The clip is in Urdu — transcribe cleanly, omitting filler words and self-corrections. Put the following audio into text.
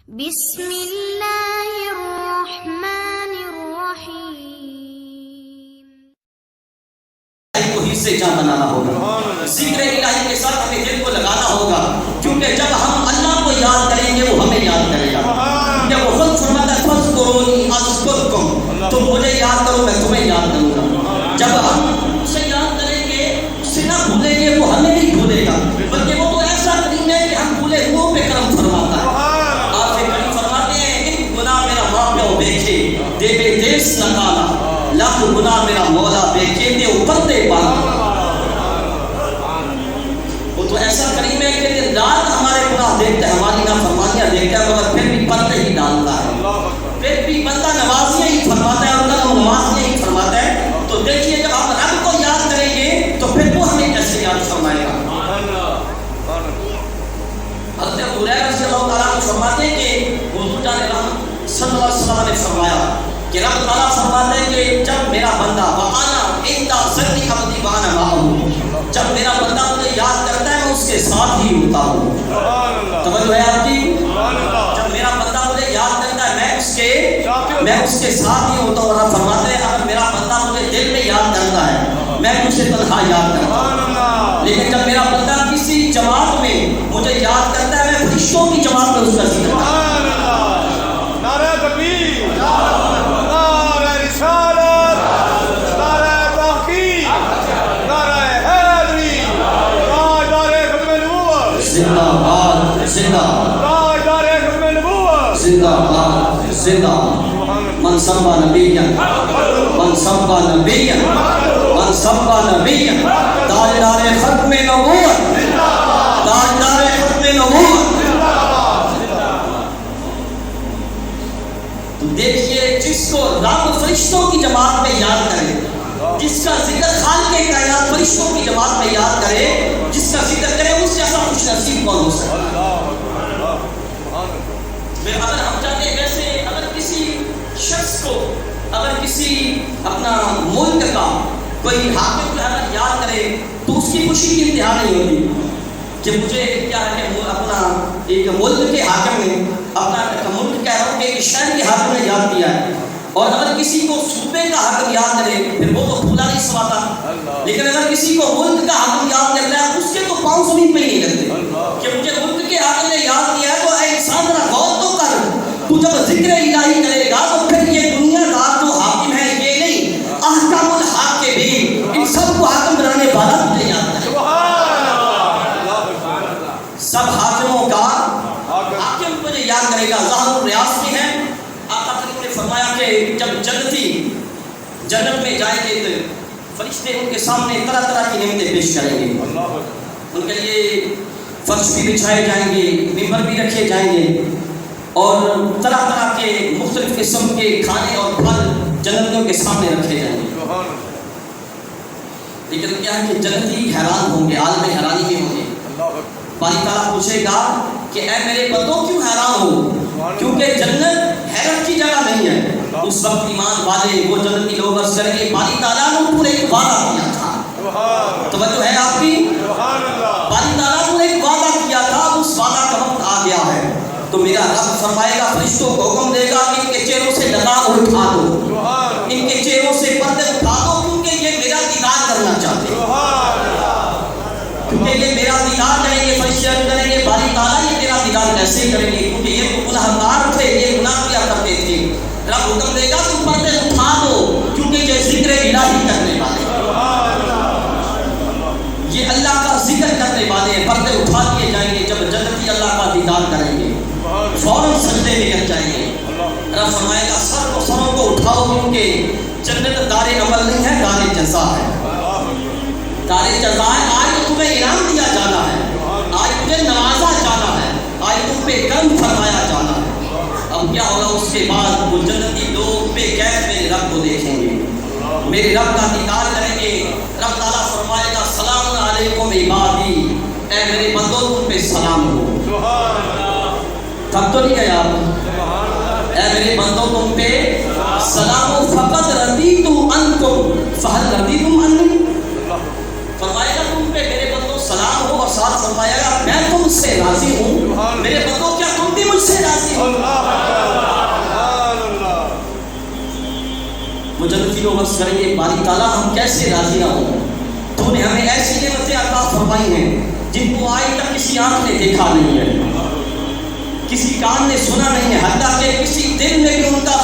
بسم اللہ الرحمن الرحیم. کو حصے جان بنانا ہوگا، ذکر الہی کے ساتھ ہمیں دل کو لگانا ہوگا، کیونکہ جب ہم اللہ کو یاد کریں گے وہ ہمیں یاد کرے گا. جب وہ خود فرماتا ہے فاذکرونی اذکرکم، تم مجھے یاد کرو میں تمہیں یاد کروں گا. جب ہم اسے یاد کریں گے اسے نہ بھولیں گے وہ ہمیں نہیں بھولے گا، بلکہ وہ تو ایسا کریم ہے کہ ہم بھولے ہوں پہ کرم فرماتا ہے. آپ سے کریم فرماتے ہیں ایک گناہ میرا ماں پیو دیکھے دے بے دیس نکالا، لاکھ گناہ میرا مولا دیکھے دے اوپر دے بالا. وہ تو ایسا کریم ہے کہ دن رات ہمارے گناہ دیکھتا ہے، ہماری نافرمانیاں دیکھتا ہے، مگر پھر بھی پردے ہی ڈالتا ہے. پھر بھی بندہ نمازیاں ہی فرماتا ہے اور اللہ نمازیاں ہی فرماتا ہے. تو دیکھیے جب ہم رب کو یاد کریں گے تو پھر وہ ہمیں کیسے یاد فرمائے گا. حضرت ابو ہریرہ رضی اللہ تعالیٰ عنہ فرماتے ہیں کہ حضور جان رحمت صلی اللہ علیہ وسلم نے فرمایا کہ رب تعالیٰ فرماتے ہیں کہ جب میرا بندہ وَأَنَا عِنْدَ ظَنِّ عَبْدِي وَأَنَا مَعَهُ، جب میرا بندہ مجھے یاد کرتا ہے میں اس کے ساتھ ہی ہوتا ہوں. توجہ ہے آپ کی؟ جب میرا بندہ مجھے یاد کرتا ہے میں اس کے ساتھ ہی ہوتا ہوں. اور آپ فرماتے ہیں اگر میرا بندہ مجھے دل میں یاد کرتا ہے میں اسے تنہا یاد کرتا ہوں. لیکن جب میرا بندہ کسی جماعت میں مجھے یاد کرتا ہے میں فرشتوں کی جماعت میں اس کا ذکر کرتا ہوں. نعرہ تکبیر، نعرہ رسالت، نعرہ تحقیق، نعرہ حیدری، تاجدار ختم نبوت، زندہ باد زندہ، تاجدار ختم نبوت، زندہ باد زندہ. من سبا نبیا من سبا نبیا من سبا نبیا، تاجدار ختم نبوت، تاجدار ختم نبوت. دیکھیے جس کو رب فرشتوں کی جماعت میں یاد کرے، جس کا ذکر خالق کائنات فرشتوں کی جماعت میں یاد کرے، جس کا ذکر کرے اس جیسا خوش نصیب کون ہو سکتا ہے. اگر ہم چاہتے ہیں ویسے اگر کسی شخص کو اگر کسی اپنا ملک کا کوئی حاکم جو ہے اگر یاد کرے تو اس کی خوشی کی انتہا نہیں ہوتی کہ مجھے کیا ہے کہ اپنا ایک ملک کے حاکم نے اپنا ملک کہہ رہا ہوں کہ ایک شہر کے حاکم نے یاد کیا ہے. اور اگر کسی کو صوبے کا حاکم یاد کرے پھر وہ تو بھولا نہیں سماتا، لیکن اگر کسی کو ملک کا حاکم یاد کرتا ہے اس کے تو پاؤں زمین پہ ہی نہیں لگتے کہ مجھے ملک کے حاکم نے یاد کیا ہے. تو اے انسان ذرا غور تو کر، تو جب ذکر الہی کرے گا تو پھر یہ دنیا دار جو حاکم ہے یہ نہیں، احکام الحاکمین ان سب کو حاکم بنانے والا تجھے یاد کرے. سب حاکموں کا حاکم مجھے یاد کرے گا. ظاہر الریاض میں ہے آقا کریم نے فرمایا کہ جب جنتی جنت میں جائیں گے تو فرشتے ان کے سامنے طرح طرح کی نعمتیں پیش کریں گے. ان کے لیے فرش بھی بچھائے جائیں گے، ممبر بھی رکھے جائیں گے اور طرح طرح کے مختلف قسم کے کھانے اور پھل جنتیوں کے سامنے رکھے جائیں گے. لیکن کیا ہے کہ جنتی حیران ہوں گے، عالم حیرانی میں ہوں گے. باری تعالیٰ پوچھے گا کہ اے میرے بندوں کیوں حیران ہو، کیونکہ جنت حیرت کی جگہ نہیں ہے. اس وقت ایمان والے وہ جنتی لوگ عرض کریں گے باری تعالیٰ نے پورے ایک وعدہ کیا تھا. توجہ ہے آپ کی؟ باری تعالیٰ نے ایک وعدہ کیا تھا، اس وعدہ کا وقت آ گیا ہے. تو میرا رب فرمائے گا فرشتوں کو حکم دے گا کہ ان کے چہروں سے لگام اٹھا دو، ان کے چہروں سے پردے اٹھا دو، کیونکہ یہ میرا دیدار کرنا چاہتے ہیں، کیونکہ یہ میرا دیدار کریں گے. فرشتے کریں گے باری تعالیٰ یہ میرا دیدار کیسے کریں گے، کیونکہ یہ تو گنہگار تھے، یہ گناہ کیا کرتے تھے. رب حکم دے گا تم پردے اٹھا دو، کیونکہ یہ ذکر الہی کرنے والے ہیں، یہ اللہ کا ذکر کرنے والے ہیں. پردے اٹھا دیے جائیں گے. جب جنتی اللہ کا دیدار کریں گے فوراً سجدے میں گر جائیں گے. رب فرمائے گا سروں کو اٹھاؤ، کیونکہ جنت دار عمل نہیں ہے، دار جزا ہے. دار جزا ہے. آج تمہیں انعام دیا جانا ہے، آج تمہیں نوازا جانا ہے، آج تم پہ کرم فرمایا جانا ہے. اب کیا ہوگا اس کے بعد وہ جنتی لوگ بے قید میرے رب کو دیکھیں گے، میرے رب کا دیدار کریں گے. رب تعالیٰ فرمائے گا سلام علیکم عبادی، اے میرے بندوں تم پہ سلام ہو. تب تو نہیں گئے آپ، اے میرے بندوں تم پہ سلام ہو. فقط رضیت عنکم فہل رضیتم عنی، فرمائے گا تم پہ میرے بندوں سلام ہو اور ساتھ فرمائے گا میں تم سے راضی ہوں. میرے بندوں کیا تم بھی مجھ سے راضی ہو؟ وہ جنتی لوگ عرض کریں گے باری تعالیٰ ہم کیسے راضی نہ ہوں، تو نے ہمیں ایسی نعمتیں عطا فرمائی ہیں جن کو آج تک کسی آنکھ نے دیکھا نہیں ہے، کسی کان نے سنا نہیں ہے، حتیٰ کہ کسی دل میں بھی ان کا